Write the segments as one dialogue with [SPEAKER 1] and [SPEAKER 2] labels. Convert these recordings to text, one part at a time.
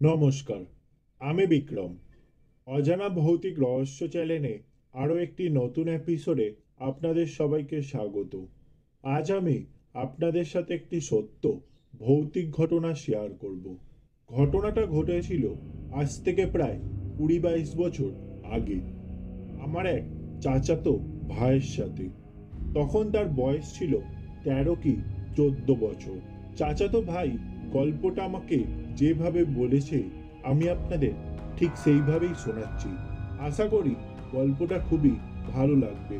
[SPEAKER 1] নমস্কার, আমি বিক্রম। অজানা ভৌতিক রহস্য চ্যানেলে আরও একটি নতুন এপিসোডে আপনাদের সবাইকে স্বাগত। আজ আমি আপনাদের সাথে একটি সত্য ভৌতিক ঘটনা শেয়ার করব। ঘটনাটা ঘটেছিল আজ থেকে প্রায় 20-22 বছর আগে আমার এক চাচাতো ভাইয়ের সাথে। তখন তার বয়স ছিল 13 কি 14 বছর। চাচাতো ভাই গল্পটা আমাকে যেভাবে বলেছে আমি আপনাদের ঠিক সেইভাবেই শোনাচ্ছি। আশা করি গল্পটা খুবই ভালো লাগবে।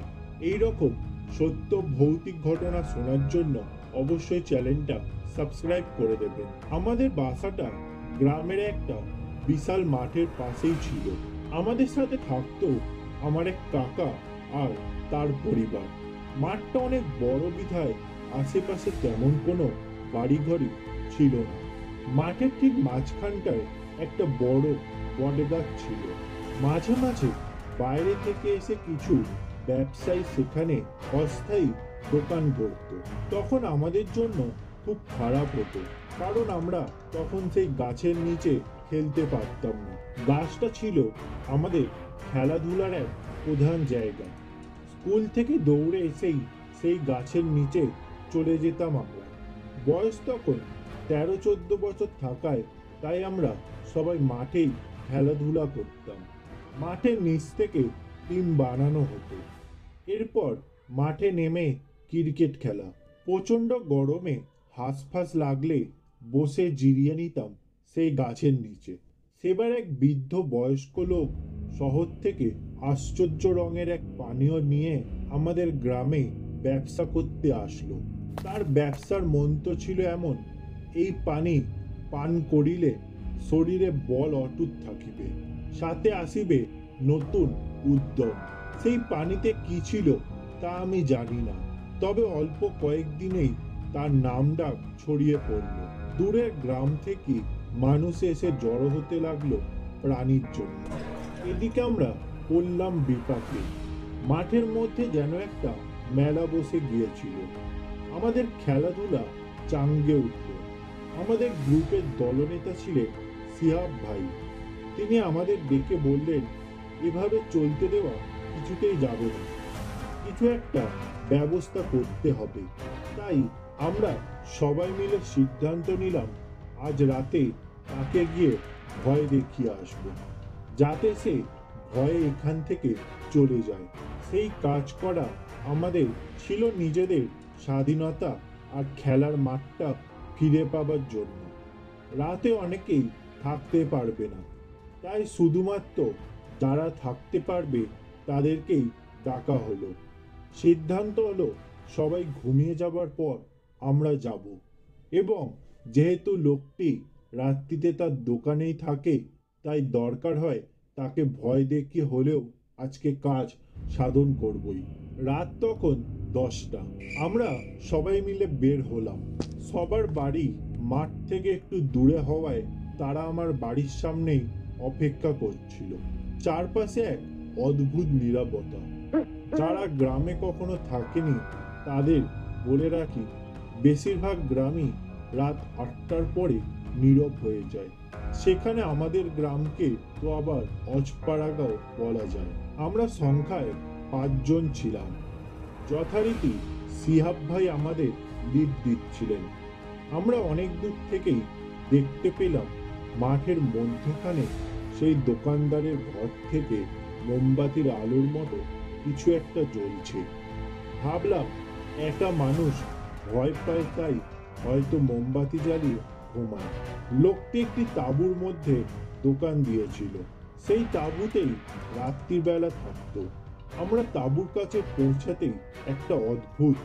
[SPEAKER 1] এই রকম সত্য ভৌতিক ঘটনা শোনার জন্য অবশ্যই চ্যানেলটা সাবস্ক্রাইব করে দেবেন। আমাদের বাসাটা গ্রামের একটা বিশাল মাঠের পাশেই ছিল। আমাদের সাথে থাকতো আমার এক কাকা আর তার পরিবার। মাঠটা অনেক বড় বিধায় আশেপাশে তেমন কোনো বাড়িঘরই ছিল না। মাঠের ঠিক মাঝখানটায় একটা বড় বটগাছ ছিল। মাঝে মাঝে বাইরে থেকে এসে কিছু ব্যবসায়ী সেখানে অস্থায়ী দোকান করত। তখন আমাদের জন্য খুব খারাপ হতো, কারণ আমরা তখন সেই গাছের নিচে খেলতে পারতাম না। গাছটা ছিল আমাদের খেলাধুলার এক প্রধান জায়গা। স্কুল থেকে দৌড়ে এসেই সেই গাছের নিচে চলে যেতাম আমরা। বয়স তখন 13-14 বছর থাকায় তাই আমরা সবাই মাঠেই খেলাধুলা করতাম। মাঠের নিচ থেকে টিম বানানো হতো। এরপর মাঠে নেমে ক্রিকেট খেলা। প্রচণ্ড গরমে হাঁসফাঁস লাগলে বসে জিরিয়ে নিতাম সেই গাছের নিচে। সেবার এক বৃদ্ধ বয়স্ক লোক শহর থেকে আশ্চর্য রঙের এক পানীয় নিয়ে আমাদের গ্রামে ব্যবসা করতে আসলো। তার ব্যবসার মন্ত্র ছিল এমন, এই পানি পান করিলে শরীরে বল অটুট থাকিবে, সাথে আসিবে নতুন উদ্যম। সেই পানিতে কি ছিল তা আমি জানি না, তবে অল্প কয়েকদিনেই তার নামডাক ছড়িয়ে পড়ল। দূরের গ্রাম থেকে মানুষ এসে জড়ো হতে লাগলো প্রাণীর জন্য। এদিকে আমরা পড়লাম বিপাকে। মাঠের মধ্যে যেন একটা মেলা বসে গিয়েছিল। আমাদের খেলাধুলা চাঙ্গে উঠল। আমাদের গ্রুপের দলনেতা ছিলেন সিহাব ভাই। তিনি আমাদের ডেকে বললেন, এভাবে চলতে দেওয়া কিছুতেই যাবে না, কিছু একটা ব্যবস্থা করতে হবে। তাই আমরা সবাই মিলে সিদ্ধান্ত নিলাম আজ রাতে তাকে গিয়ে ভয় দেখিয়ে আসব, যাতে সে ভয়ে এখান থেকে চলে যায়। সেই কাজ করা আমাদের ছিল নিজেদের স্বাধীনতা আর খেলার মাঠটা ফিরে পাবার জন্য। রাতে অনেকেই থাকতে পারবে না, তাই শুধুমাত্র যারা থাকতে পারবে তাদেরকেই ডাকা হলো। সিদ্ধান্ত হলো সবাই ঘুমিয়ে যাবার পর আমরা যাব, এবং যেহেতু লোকটি রাত্রিতে তার দোকানেই থাকে তাই দরকার হয় তাকে ভয় দেখিয়ে হলেও আজকে কাজ সাধন করবই। রাত তখন 10টা। আমরা সবাই মিলে বের হলাম। সবার বাড়ি মাঠ থেকে একটু দূরে হওয়ায় তারা আমার বাড়ির সামনেই অপেক্ষা করছিল। চারপাশে এক অদ্ভুত নীরবতা। যারা গ্রামে কখনো থাকেনি তাদের বলে রাখি, বেশিরভাগ গ্রামই রাত 8টার পরে নীরব হয়ে যায়। সেখানে আমাদের গ্রামকে তো আবার অজপাড়াগাঁও বলা যায়। আমরা সংখ্যায় 5 জন ছিলাম। যথারীতি সিহাব ভাই আমাদের লিড দিচ্ছিলেন। আমরা অনেক দূর থেকেই দেখতে পেলাম মাঠের মধ্যখানে সেই দোকানদারের ঘর থেকে মোমবাতির আলোর মতো কিছু একটা জ্বলছে। ভাবলাম একা মানুষ ভয় পায় তাই হয়তো মোমবাতি জ্বালিয়ে ঘুমায়। লোকটি একটি তাঁবুর মধ্যে দোকান দিয়েছিল। সেই তাঁবুতেই রাত্রিবেলা থাকতো। আমরা তাঁবুর কাছে পৌঁছাতেই একটা অদ্ভুত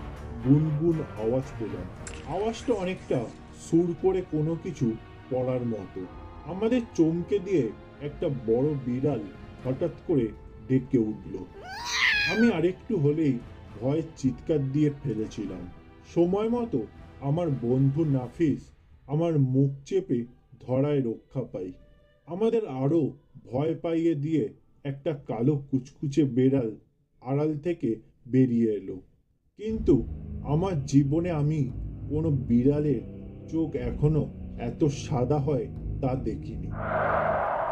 [SPEAKER 1] গুনগুন আওয়াজ পেলাম। আওয়াজটা অনেকটা সুর করে কোনো কিছু পড়ার মতো। আমাদের চমকে দিয়ে একটা বড় বিড়াল হঠাৎ করে ডেকে উঠল। আমি আরেকটু হলেই ভয়ের চিৎকার দিয়ে ফেলেছিলাম। সময় মতো আমার বন্ধু নাফিস আমার মুখ চেপে ধরায় রক্ষা পাই। আমাদের আরো ভয় পাইয়ে দিয়ে একটা কালো কুচকুচে বেড়াল আড়াল থেকে বেরিয়ে এলো। কিন্তু আমার জীবনে আমি কোনো বিড়ালের চোখ এখনো এত সাদা হয় তা দেখিনি।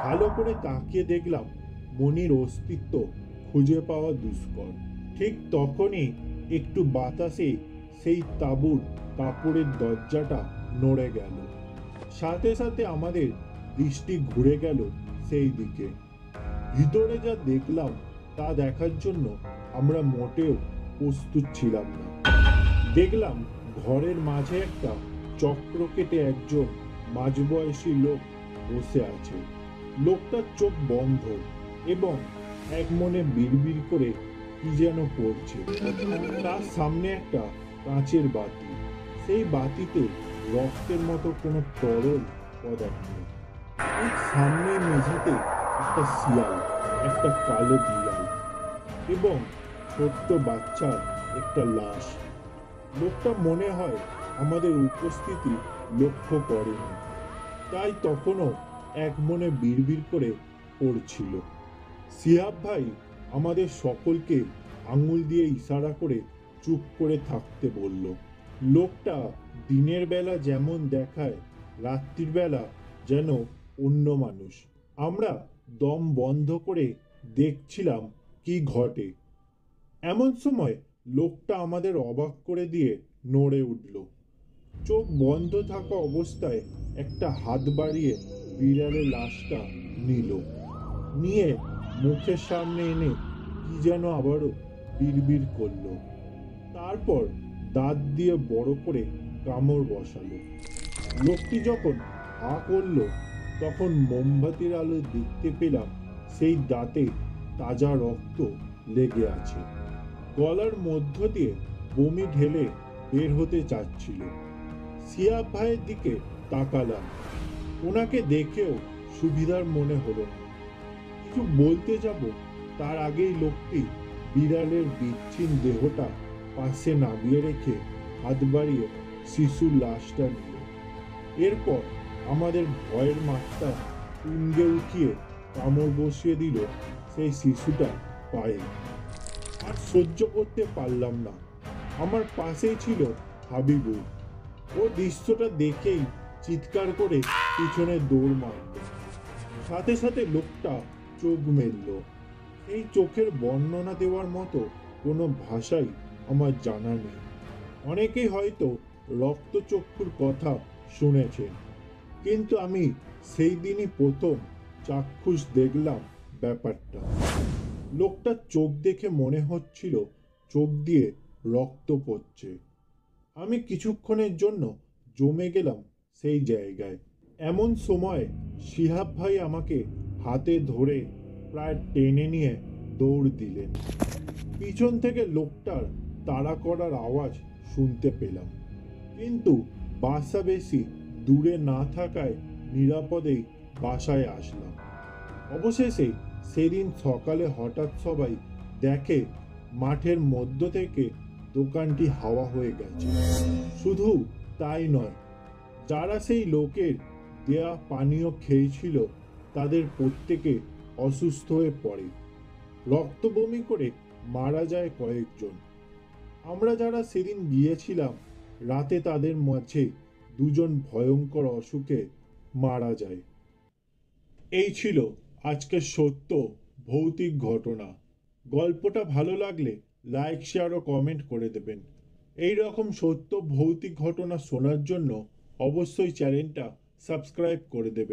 [SPEAKER 1] ভালো করে তাকিয়ে দেখলাম মনির অস্তিত্ব খুঁজে পাওয়া দুষ্কর। ঠিক তখনই একটু বাতাসে সেই তাঁবুর কাপড়ের দরজাটা নড়ে গেল। সাথে সাথে আমাদের দৃষ্টি ঘুরে গেল সেই দিকে। ভিতরে যা দেখলাম তা দেখার জন্য আমরা মোটেও প্রস্তুত ছিলাম না। দেখলাম ঘরের মাঝে একটা চক্র কেটে একজন মাঝবয়সী লোক বসে আছে। লোকটার চোখ বন্ধ এবং এক মনে বিড়বিড় করে কি যেন পড়ছে। তার সামনে একটা কাঁচের বাতি, সেই বাতিতে রক্তের মতো কোনো তরল পদার্থ। ঠিক সামনে মেঝেতে একটা শিয়াল, একটা কালো বিড়াল এবং ছোট্ট বাচ্চার একটা লাশ। লোকটা মনে হয় আমাদের উপস্থিতি লক্ষ্য করেনি, তাই তখনও এক মনে বিড়বিড় করে পড়ছিল। শিহাব ভাই আমাদের সকলকে আঙুল দিয়ে ইশারা করে চুপ করে থাকতে বলল। লোকটা দিনের বেলা যেমন দেখায়, রাত্রির বেলা যেন অন্য মানুষ। আমরা দম বন্ধ করে দেখছিলাম কি ঘটে। এমন সময় লোকটা আমাদের অবাক করে দিয়ে নড়ে উঠল। চোখ বন্ধ থাকা অবস্থায় একটা হাত বাড়িয়ে বিড়ালের লাশটা নিয়ে মুখের সামনে এনে কি যেন আবারও বিড়বিড় করলো। তারপর দাঁত দিয়ে বড় করে কামড় বসালো। লোকটি যখন হা করলো তখন মোমবাতির আলো দেখতে পেলাম সেই দাঁতে তাজা রক্ত লেগে আছে। গলার মধ্য দিয়ে বমি ঢেলে বের হতে চাচ্ছিল। শিহাব ভাইয়ের দিকে তাকালাম। ওনাকে দেখেও সুবিধার মনে হলো না। কিছু বলতে যাব তার আগেই লোকটি বিড়ালের বিচ্ছিন্ন দেহটা পাশে নামিয়ে রেখে হাত বাড়িয়ে শিশুর লাশটা নিল। এরপর আমাদের ভয়ের মাত্রা তুঙ্গে উঠিয়ে কামড় বসিয়ে দিল সেই শিশুটার পায়ে। আর সহ্য করতে পারলাম না। আমার পাশেই ছিল হাবিবুর। ও দৃশ্যটা দেখেই চিৎকার করে পিছনে দৌড় মারল। সাথে সাথে লোকটা চোখ মেলল। এই চোখের বর্ণনা দেওয়ার মতো কোনো ভাষাই আমার জানা নেই। অনেকেই হয়তো রক্তচক্ষুর কথা শুনেছেন, কিন্তু আমি সেই দিনই প্রথম চাক্ষুষ দেখলাম ব্যাপারটা। লোকটার চোখ দেখে মনে হচ্ছিল চোখ দিয়ে রক্ত পড়ছে। আমি কিছুক্ষণের জন্য জমে গেলাম সেই জায়গায়। এমন সময় শিহাব ভাই আমাকে হাতে ধরে প্রায় টেনে নিয়ে দৌড় দিলেন। পিছন থেকে লোকটার তাড়া করার আওয়াজ শুনতে পেলাম, কিন্তু বাসা বেশি দূরে না থাকায় নিরাপদেই বাসায় আসলাম। অবশেষে সেদিন সকালে হঠাৎ সবাই দেখে মাঠের মধ্য থেকে দোকানটি হাওয়া হয়ে গেছে। শুধু তাই নয়, যারা সেই লোকের দেয়া পানীয় খেয়েছিল তাদের প্রত্যেকে অসুস্থ হয়ে পড়ে। রক্ত বমি করে মারা যায় কয়েকজন। আমরা যারা সেদিন গিয়েছিলাম, রাতে তাদের মাঝে দুজন ভয়ঙ্কর অসুখে মারা যায়। এই ছিল আজকের সত্য ভৌতিক ঘটনা। গল্পটা ভালো লাগলে লাইক, শেয়ার ও কমেন্ট করে দেবেন। এই রকম সত্য ভৌতিক ঘটনা শোনার জন্য অবশ্যই চ্যানেলটা সাবস্ক্রাইব করে দেবেন।